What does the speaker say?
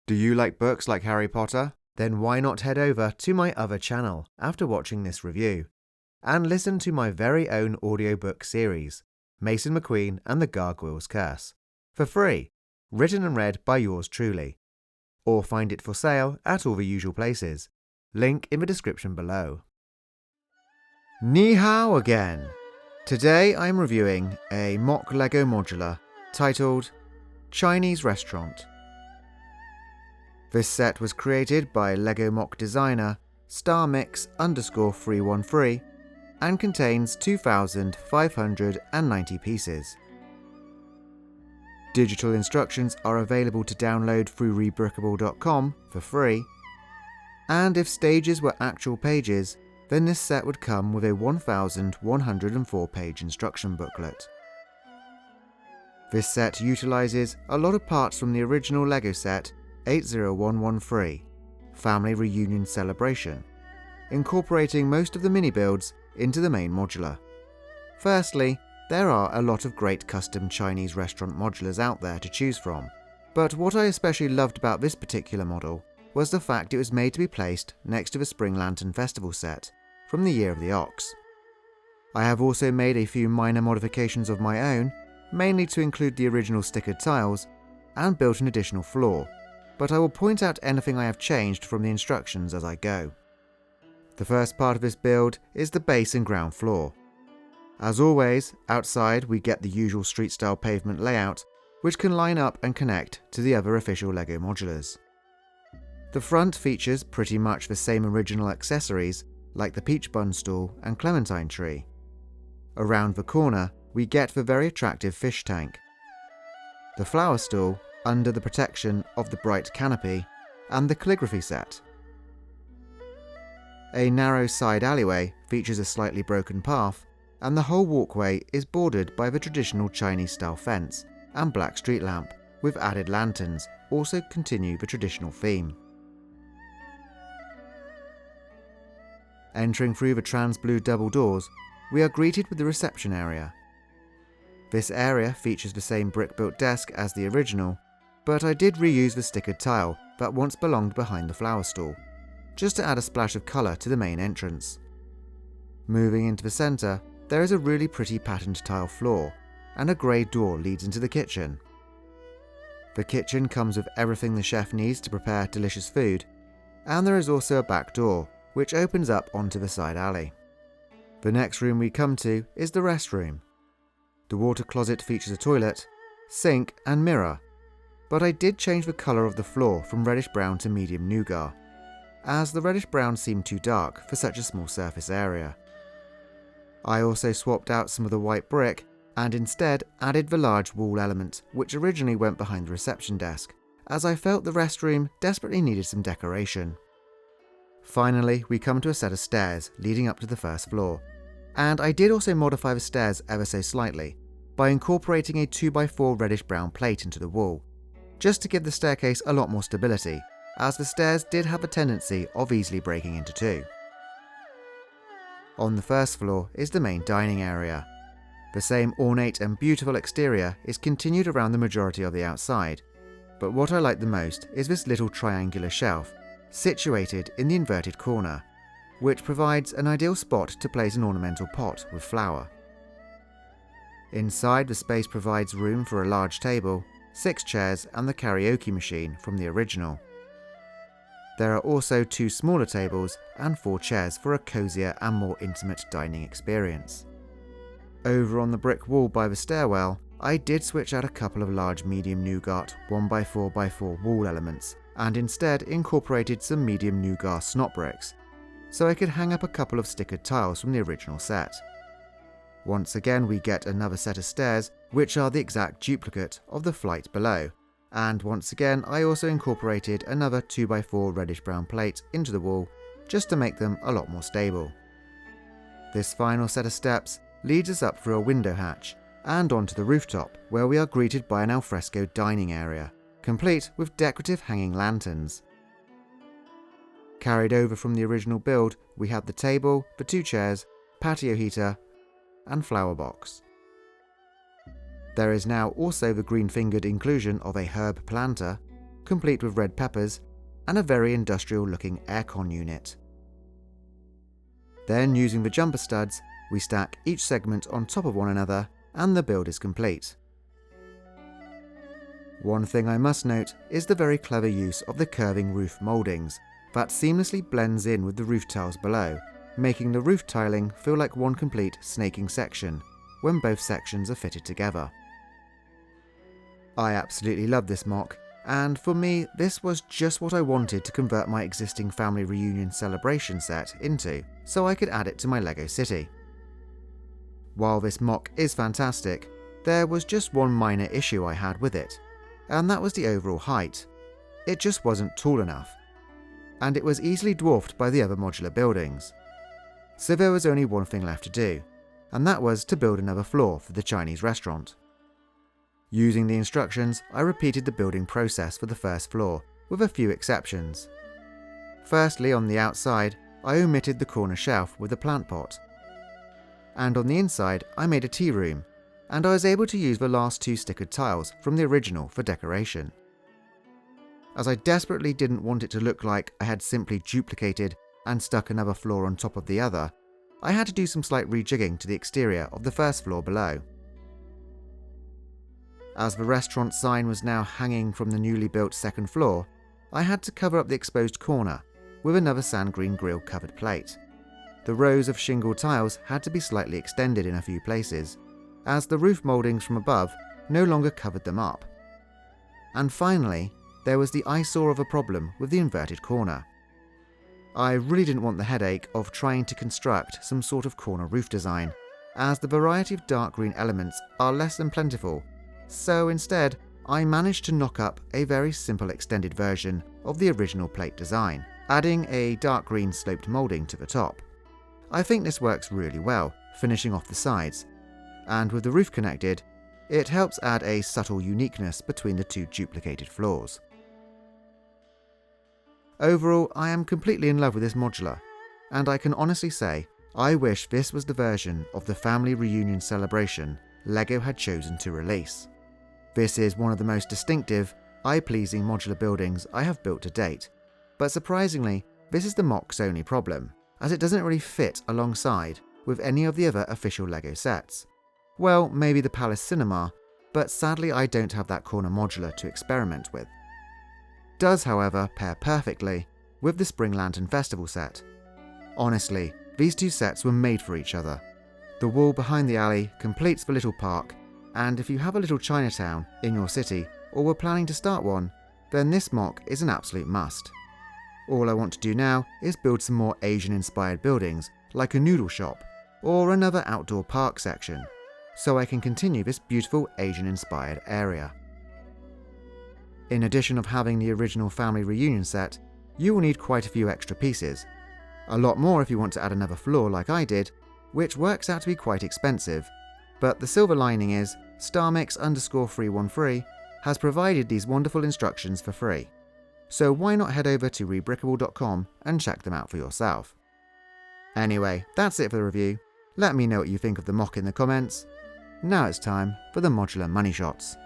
Do you like books like Harry Potter? Then why not head over to my other channel after watching this review and listen to my very own audiobook series, Mason McQueen and the Gargoyle's Curse, for free, written and read by yours truly. Or find it for sale at all the usual places. Link in the description below. Ni hao again! Today I'm reviewing a MOC Lego modular titled Chinese Restaurant. This set was created by Lego MOC designer StarMix_313 and contains 2,590 pieces. Digital instructions are available to download through rebrickable.com for free, and if stages were actual pages, then this set would come with a 1,104-page instruction booklet. This set utilises a lot of parts from the original Lego set 80113, Family Reunion Celebration, incorporating most of the mini-builds into the main modular. Firstly, there are a lot of great custom Chinese restaurant modulars out there to choose from, but what I especially loved about this particular model was the fact it was made to be placed next to the Spring Lantern Festival set from the Year of the Ox. I have also made a few minor modifications of my own, mainly to include the original stickered tiles, and built an additional floor, but I will point out anything I have changed from the instructions as I go. The first part of this build is the base and ground floor. As always, outside we get the usual street-style pavement layout, which can line up and connect to the other official Lego modulars. The front features pretty much the same original accessories like the peach bun stool and clementine tree. Around the corner we get the very attractive fish tank, the flower stool under the protection of the bright canopy, and the calligraphy set. A narrow side alleyway features a slightly broken path, and the whole walkway is bordered by the traditional Chinese-style fence and black street lamp, with added lanterns also continue the traditional theme. Entering through the trans-blue double doors, we are greeted with the reception area. This area features the same brick-built desk as the original, but I did reuse the stickered tile that once belonged behind the flower stall, just to add a splash of colour to the main entrance. Moving into the centre, there is a really pretty patterned tile floor, and a grey door leads into the kitchen. The kitchen comes with everything the chef needs to prepare delicious food, and there is also a back door, which opens up onto the side alley. The next room we come to is the restroom. The water closet features a toilet, sink and mirror, but I did change the colour of the floor from reddish brown to medium nougat, as the reddish brown seemed too dark for such a small surface area. I also swapped out some of the white brick and instead added the large wall element which originally went behind the reception desk, as I felt the restroom desperately needed some decoration. Finally, we come to a set of stairs leading up to the first floor, and I did also modify the stairs ever so slightly by incorporating a 2x4 reddish brown plate into the wall, just to give the staircase a lot more stability, as the stairs did have a tendency of easily breaking into two. On the first floor is the main dining area. The same ornate and beautiful exterior is continued around the majority of the outside, but what I like the most is this little triangular shelf, situated in the inverted corner, which provides an ideal spot to place an ornamental pot with flower. Inside, the space provides room for a large table, 6 chairs and the karaoke machine from the original. There are also 2 smaller tables and 4 chairs for a cozier and more intimate dining experience. Over on the brick wall by the stairwell, I did switch out a couple of large medium nougat 1x4x4 wall elements and instead incorporated some medium nougat snot bricks, so I could hang up a couple of stickered tiles from the original set. Once again we get another set of stairs which are the exact duplicate of the flight below, and once again I also incorporated another 2x4 reddish brown plate into the wall just to make them a lot more stable. This final set of steps leads us up through a window hatch and onto the rooftop, where we are greeted by an alfresco dining area, complete with decorative hanging lanterns. Carried over from the original build, we have the table, the 2 chairs, patio heater and flower box. There is now also the green-fingered inclusion of a herb planter, complete with red peppers, and a very industrial-looking aircon unit. Then, using the jumper studs, we stack each segment on top of one another, and the build is complete. One thing I must note is the very clever use of the curving roof mouldings that seamlessly blends in with the roof tiles below, making the roof tiling feel like one complete snaking section when both sections are fitted together. I absolutely love this MOC, and for me this was just what I wanted to convert my existing family reunion celebration set into, so I could add it to my Lego city. While this MOC is fantastic, there was just one minor issue I had with it, and that was the overall height. It just wasn't tall enough, and it was easily dwarfed by the other modular buildings. So there was only one thing left to do, and that was to build another floor for the Chinese restaurant. Using the instructions, I repeated the building process for the first floor, with a few exceptions. Firstly, on the outside, I omitted the corner shelf with a plant pot. And on the inside, I made a tea room, and I was able to use the last two stickered tiles from the original for decoration. As I desperately didn't want it to look like I had simply duplicated and stuck another floor on top of the other, I had to do some slight rejigging to the exterior of the first floor below. As the restaurant sign was now hanging from the newly built second floor, I had to cover up the exposed corner with another sand green grill covered plate. The rows of shingle tiles had to be slightly extended in a few places, as the roof mouldings from above no longer covered them up. And finally, there was the eyesore of a problem with the inverted corner. I really didn't want the headache of trying to construct some sort of corner roof design, as the variety of dark green elements are less than plentiful, so instead I managed to knock up a very simple extended version of the original plate design, adding a dark green sloped moulding to the top. I think this works really well, finishing off the sides, and with the roof connected, it helps add a subtle uniqueness between the two duplicated floors. Overall, I am completely in love with this modular, and I can honestly say I wish this was the version of the family reunion celebration Lego had chosen to release. This is one of the most distinctive, eye-pleasing modular buildings I have built to date, but surprisingly, this is the MOC's only problem, as it doesn't really fit alongside with any of the other official Lego sets. Well, maybe the Palace Cinema, but sadly I don't have that corner modular to experiment with. Does, however, pair perfectly with the Spring Lantern Festival set. Honestly, these two sets were made for each other. The wall behind the alley completes the little park, and if you have a little Chinatown in your city or were planning to start one, then this MOC is an absolute must. All I want to do now is build some more Asian-inspired buildings, like a noodle shop, or another outdoor park section, so I can continue this beautiful Asian-inspired area. In addition of having the original family reunion set, you will need quite a few extra pieces. A lot more if you want to add another floor like I did, which works out to be quite expensive, but the silver lining is StarMix_313 has provided these wonderful instructions for free. So why not head over to rebrickable.com and check them out for yourself. Anyway, that's it for the review. Let me know what you think of the MOC in the comments. Now it's time for the modular money shots.